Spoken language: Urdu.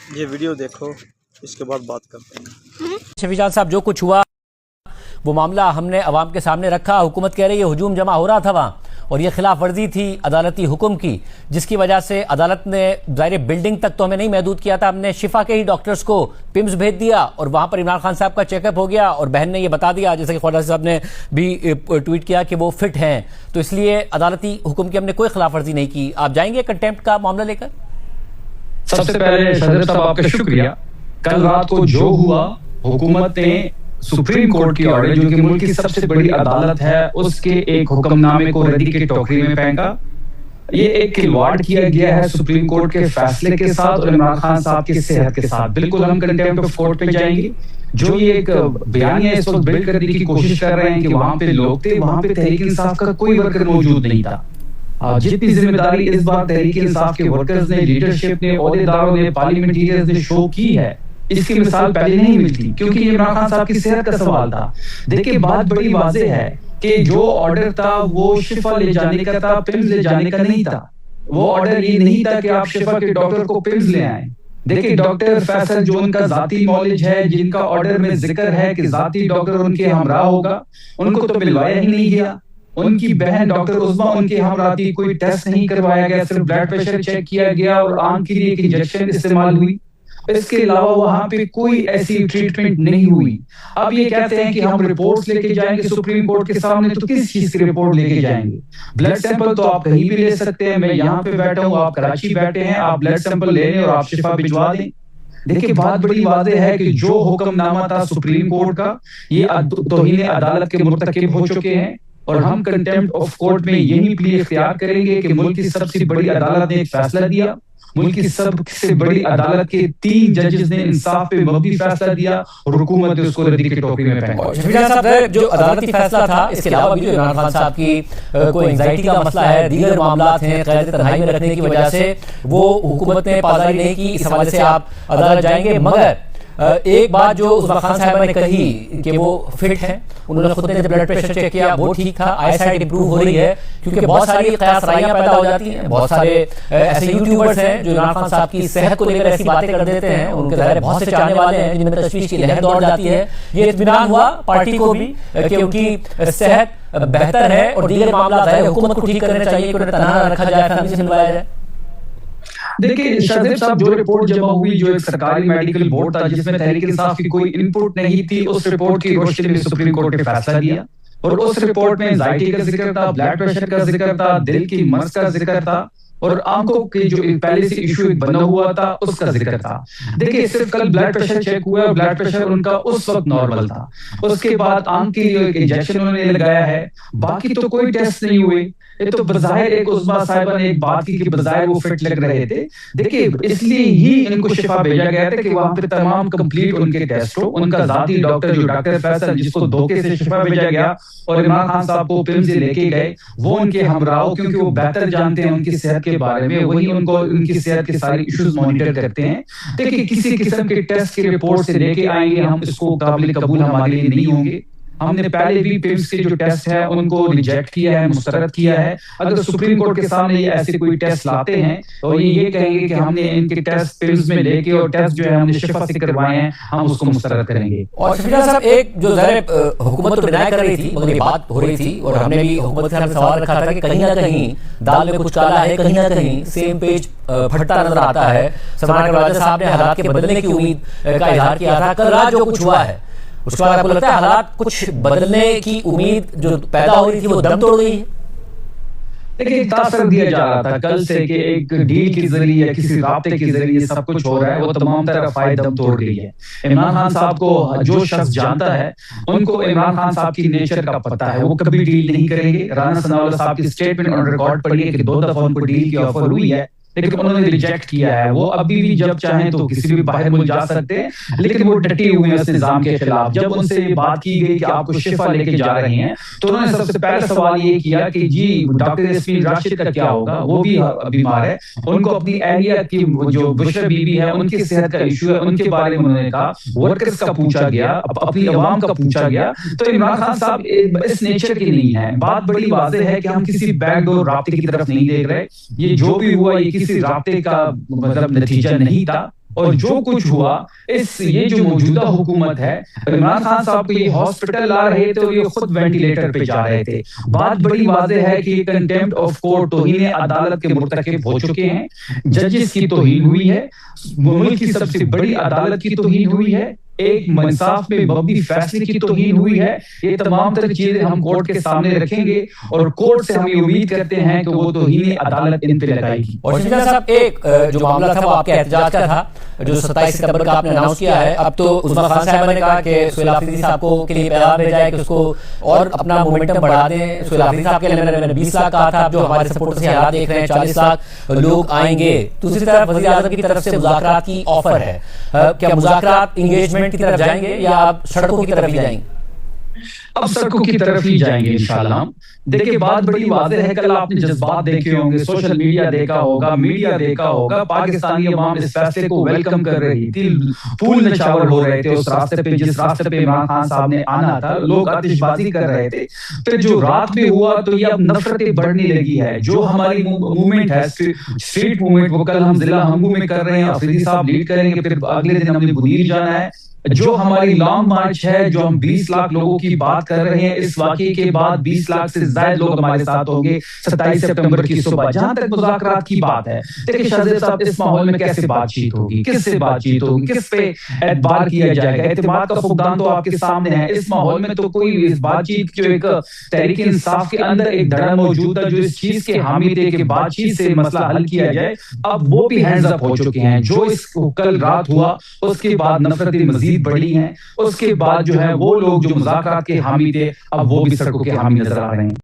یہ ویڈیو دیکھو, اس کے بعد بات کرتے ہیں. شفیع جان صاحب, جو کچھ ہوا وہ معاملہ ہم نے عوام کے سامنے رکھا. حکومت کہہ رہی ہے ہجوم جمع ہو رہا تھا وہاں اور یہ خلاف ورزی تھی عدالتی حکم کی, جس کی وجہ سے عدالت نے ظاہر بلڈنگ تک تو ہمیں نہیں محدود کیا تھا, ہم نے شفا کے ہی ڈاکٹرز کو پمز بھیج دیا اور وہاں پر عمران خان صاحب کا چیک اپ ہو گیا اور بہن نے یہ بتا دیا, جیسے کہ خواجہ صاحب نے بھی ٹویٹ کیا کہ وہ فٹ ہیں, تو اس لیے عدالتی حکم کی ہم نے کوئی خلاف ورزی نہیں کی. آپ جائیں گے کنٹیمپٹ کا معاملہ لے کر؟ سب سے پہلے صدر صاحب آپ کا شکریہ. کل رات کو جو ہوا, حکومت نے سپریم کورٹ کی آرڈر جو کہ ملک کی سب سے بڑی عدالت ہے اس کے ایک حکم نامے کو ردی کے ٹوکری میں پھینکا. یہ ایک کھلواڑ کیا گیا ہے سپریم کورٹ کے فیصلے کے ساتھ اور عمران خان صاحب کی صحت کے ساتھ. بالکل ہم کنٹیمپٹ آف کورٹ پہ جائیں گے. جو یہ ایک بیانیہ اس وقت بلڈ کرنے کی کوشش کر رہے ہیں کہ وہاں پہ لوگ تھے, وہاں پہ تحریک انصاف کا کوئی ورکر موجود نہیں تھا. جتنی ذمہ داری اس بار تحریک انصاف کے ورکرز نے, لیڈرشپ نے, عہدیداروں نے, پارلیمنٹیرینز نے شو کی ہے, اس کی مثال پہلے نہیں ملتی, کیونکہ یہ عمران خان صاحب کی صحت کا سوال تھا. دیکھیں بات بڑی واضح ہے کہ جو آرڈر تھا وہ شفا لے جانے کا تھا, پمز لے جانے کا نہیں تھا. وہ آرڈر یہ نہیں تھا کہ آپ شفا کے ڈاکٹر کو پمز لے آئیں. دیکھیں ڈاکٹر فیصل جو ان کا ذاتی نالج ہے, جن کا آرڈر میں ذکر ہے کہ ذاتی ڈاکٹر ان کے ہمراہ ہوگا, ان کو تو ملوایا ہی نہیں گیا. ان کی بہن ڈاکٹر عظمیٰ ان کے ہمراہ تھی, کوئی ٹیسٹ نہیں کروایا گیا, صرف بلڈ پریشر چیک کیا گیا اور آنکھ کے لیے ایک انجیکشن استعمال ہوئی. اس کے علاوہ وہاں پہ کوئی ایسی ٹریٹمنٹ نہیں ہوئی. اب یہ کہتے ہیں کہ ہم رپورٹس لے کے جائیں گے سپریم کورٹ کے سامنے, تو کس چیز کی رپورٹ لے کے جائیں گے؟ بلڈ سیمپل تو آپ کہیں بھی لے سکتے ہیں. میں یہاں پہ بیٹھا ہوں, آپ کراچی بیٹھے ہیں, آپ بلڈ سیمپل لے لیں اور آپ شفا بھجوا دیں. دیکھیں بات بڑی واضح ہے کہ جو حکم نامہ تھا سپریم کورٹ کا, یہ توہین عدالت کے مرتکب ہو چکے ہیں اور ہم کنٹیمپٹ آف کورٹ میں یہی پلی اختیار کریں گے کہ ملک کی سب سے بڑی عدالت نے ایک فیصلہ دیا, ملک کی سب سے بڑی عدالت کے 3 ججز نے انصاف پہ مبنی فیصلہ دیا اور حکومت نے اس کو ردی کے ٹوکری میں پھینکا. شفیع صاحب, جو عدالتی فیصلہ تھا اس کے علاوہ بھی جو عمران خان صاحب کی کوئی انزائٹی کا مسئلہ ہے, دیگر معاملات ہیں, قید تنہائی میں رکھنے کی وجہ سے وہ حکومت نے پاسداری نہیں کی, اس حوالے سے آپ عدالت جائیں گے. مگر ایک بات جو عظمیٰ خان صاحبہ نے کہی کہ وہ فٹ ہیں, انہوں نے خود نے جب بلڈ پریشر چیک کیا وہ ٹھیک تھا, آئی سائٹ امپروو ہو رہی ہے, کیونکہ بہت ساری قیاس رائیاں پیدا ہو جاتی ہیں. بہت سارے ایسے یوٹیوبرز ہیں جو عمران خان صاحب کی صحت کو لے کر ایسی باتیں کر دیتے ہیں, ان کے ظاہر بہت سے چاہنے والے ہیں جن میں تشویش کی لہر دوڑ جاتی ہے. یہ اطمینان ہوا پارٹی کو بھی کہ ان کی صحت بہتر ہے اور دیگر معاملات ہے حکومت کو ٹھیک کرنے چاہیے کہ انہیں تنہا نہ رکھا جائے, فیملی سے ملوایا جائے. دیکھیں شاہزیب صاحب, جو رپورٹ جمع ہوئی جو ایک سرکاری میڈیکل بورڈ تھا جس میں تحریک انصاف کی کوئی انپوٹ نہیں تھی, اس رپورٹ کی روشنی میں سپریم کورٹ نے فیصلہ دیا اور اس رپورٹ میں انزائٹی کا ذکر تھا, بلڈ پریشر کا ذکر تھا, دل کی مرض کا ذکر تھا اور آنکھوں کے جو پہلے سے ایشو بنا ہوا تھا اس کا ذکر تھا. دیکھیں صرف کل بلڈ پریشر چیک ہوا اور بلڈ پریشر ان کا اس وقت نارمل تھا. اس کے بعد آنکھ کے لیے ایک انجیکشن انہوں نے لگایا ہے, باقی تو کوئی ٹیسٹ نہیں ہوئے. یہ تو بظاہر ایک عظمیٰ صاحبہ نے ایک بات کی کہ بظاہر وہ فٹ لگ رہے تھے. دیکھیں اس لیے ہی ان کو شفا بھیجا گیا تھا کہ وہاں پہ تمام کمپلیٹ ان کے ٹیسٹ ہو. ان کا ذاتی ڈاکٹر جو ڈاکٹر فیصل جس کو دھوکے سے شفا بھیجا گیا اور عمران خان صاحب کو پمز لے کے گئے, وہ ان کے ہمراہ ہو, کیونکہ وہ بہتر جانتے ہیں ان کی صحت کے بارے میں, وہی ان کو ان کی صحت کے سارے ایشوز مانیٹر کرتے ہیں. دیکھیں کسی قسم کے ٹیسٹ کے رپورٹ سے لے کے آئیں گے ہم, اس کو قابل قبول ہمارے لیے نہیں ہوں گے. ہم نے پہلے بھی پمز کے جو ٹیسٹ ہے ان کو ریجیکٹ کیا ہے, مسترد کیا ہے. اگر سپریم کورٹ کے سامنے یہ ایسے کوئی ٹیسٹ لاتے ہیں تو یہ کہیں گے کہ ہم نے ان کے ٹیسٹ پمز میں لے کے اور ٹیسٹ جو ہے ہم نے شفا سے کروائے ہیں, ہم اس کو مسترد کریں گے. اور شفیع صاحب ایک جو ظاہر حکومت تو ڈینائی کر رہی تھی مگر یہ بات ہو رہی تھی اور ہم نے بھی حکومت سے سوال رکھا تھا کہ کہیں نہ کہیں دال میں کچھ کالا ہے, کہیں نہ کہیں سیم پیج پھٹتا نظر آتا ہے. سلمان خواجہ صاحب نے حالات کے بدلنے کی امید کا اظہار کیا تھا. کل رات جو کچھ ہوا ہے اس کے بعد آپ کو لگتا ہے حالات کچھ بدلنے کی امید جو پیدا ہو رہی تھی وہ دم توڑ گئی ہے؟ دیکھیں ایک تاثر دیا جا رہا تھا کل سے کہ ایک ڈیل کے ذریعے یا کسی رابطے کے ذریعے سب کچھ ہو رہا ہے, وہ تمام طرف دم توڑ گئی ہے. عمران خان صاحب کو جو شخص جانتا ہے ان کو عمران خان صاحب کی نیچر کا پتہ ہے, وہ کبھی ڈیل نہیں کریں گے. رانا ثناءاللہ صاحب کی سٹیٹمنٹ آن ریکارڈ پڑھی ہے کہ 2 دفعہ ان کو ڈیل کی آفر ہوئی ہے لیکن انہوں نے ریجیکٹ کیا ہے. وہ ابھی بھی جب چاہیں تو کسی بھی باہر ملک جا سکتے ہیں, لیکن وہ ڈٹے ہوئے ہیں اس نظام کے خلاف. جب ان سے بات کی گئی کہ آپ کو شفا لے کے جا رہے ہیں تو انہوں نے سب سے پہلا سوال یہ کیا کہ جی ڈاکٹر یاسمین راشد کا کیا ہوگا, وہ بھی بیمار ہے, ان کو اپنی اہلیہ کی جو بشرا بی بی ہے ان کی صحت کا ایشو ہے, ان کے بارے میں انہوں نے کہا. ورکرز کا پوچھا گیا, اپنی عوام کا پوچھا گیا. تو عمران خان صاحب اس نیچر کے نہیں ہے. بات بڑی واضح ہے کہ ہم کسی بیک ڈور رابطے کی طرف نہیں دیکھ رہے. یہ جو بھی ہوا یہ کسی رابطے کا مطلب نتیجہ نہیں تھا. اور جو کچھ ہوا یہ جو موجودہ حکومت ہے، عمران خان صاحب کو یہ ہاسپٹل لا رہے تھے اور یہ خود وینٹیلیٹر پہ جا رہے تھے. بات بڑی واضح ہے کہ یہ کنٹیمپٹ آف کورٹ، توہین عدالت کے مرتکب ہو چکے ہیں. ججز کی توہین ہوئی ہے، ملک کی سب سے بڑی عدالت کی توہین ہوئی ہے، ایک انصاف میں مبنی فیصلے کی توہین ہوئی ہے. یہ تمام تر چیزیں ہم کورٹ کے سامنے رکھیں گے اور کورٹ سے ہم یہ امید کرتے ہیں کہ وہ توہین عدالت ان پہ لگائے گی. اور شہزاد صاحب، ایک جو معاملہ تھا وہ آپ کے احتجاج کا تھا جو 27 ستمبر کا آپ نے اناؤنس کیا ہے. اب تو عظمیٰ خان صاحبہ نے کہا کہ سہیل آفریدی صاحب کو کے لیے پیغام بھیجا ہے کہ اس کو اور اپنا مومنٹم بڑھا دیں. سہیل آفریدی صاحب کے لیے میں نے 20 لاکھ کہا تھا، اب جو ہمارے سپورٹر سے حالات دیکھ رہے ہیں 40 لاکھ لوگ آئیں گے. دوسری طرف وزیر اعظم کی طرف سے مذاکرات کی آفر ہے. کیا مذاکرات انگیجمنٹ کی طرف جائیں گے یا آپ سڑکوں کی طرف ہی جائیں گے؟ اب سڑکوں کی طرف ہی جائیں گے انشاءاللہ. دیکھیں بات بڑی واضح ہے، کل آپ نے جذبات دیکھے ہوں گے، سوشل میڈیا دیکھا ہوگا، میڈیا دیکھا ہوگا، پاکستانی عوام اس فیصلے کو ویلکم کر رہی تھی، پھول نچھاور ہو رہے تھے اس راستے پہ جس راستے پہ عمران خان صاحب نے آنا تھا. لوگ آتش بازی کر رہے تھے. پھر جو رات میں ہوا تو یہ اب نفرتیں بڑھنے لگی ہے. جو ہماری موومنٹ ہے اسٹریٹ موومنٹ، وہ کل ہم ضلع ہنگو میں کر رہے ہیں، آفریدی صاحب لیڈ کریں گے. پھر اگلے دن ہم نے بدیر جانا ہے. جو ہماری لانگ مارچ ہے، جو ہم 20 لاکھ لوگوں کی بات کر رہے ہیں، اس واقعے کے بعد 20 لاکھ سے زائد لوگ ہمارے ساتھ ہوں گے 27 ستمبر کی صبح. جہاں تک مذاکرات کی بات ہے، دیکھیں شہزاد صاحب، اس ماحول میں کیسے بات چیت ہوگی، کس سے بات چیت ہوگی، کس پہ اعتبار کیا جائے گا؟ اعتماد کا فقدان تو آپ کے سامنے ہے. اس ماحول میں تو کوئی اس بات چیت جو ایک تحریک انصاف کے اندر ایک دھڑا موجود ہے جو اس چیز کے حامی تھے کہ بات چیت سے مسئلہ حل کیا جائے، اب وہ بھی ہینڈز اپ ہو چکے ہیں. جو اس کل رات ہوا اس کے بعد نفرتیں مزید بڑھی ہیں. اس کے بعد جو ہے وہ لوگ جو مذاکرات کے حامی تھے اب وہ بھی سڑکوں کے حامی نظر آ رہے ہیں.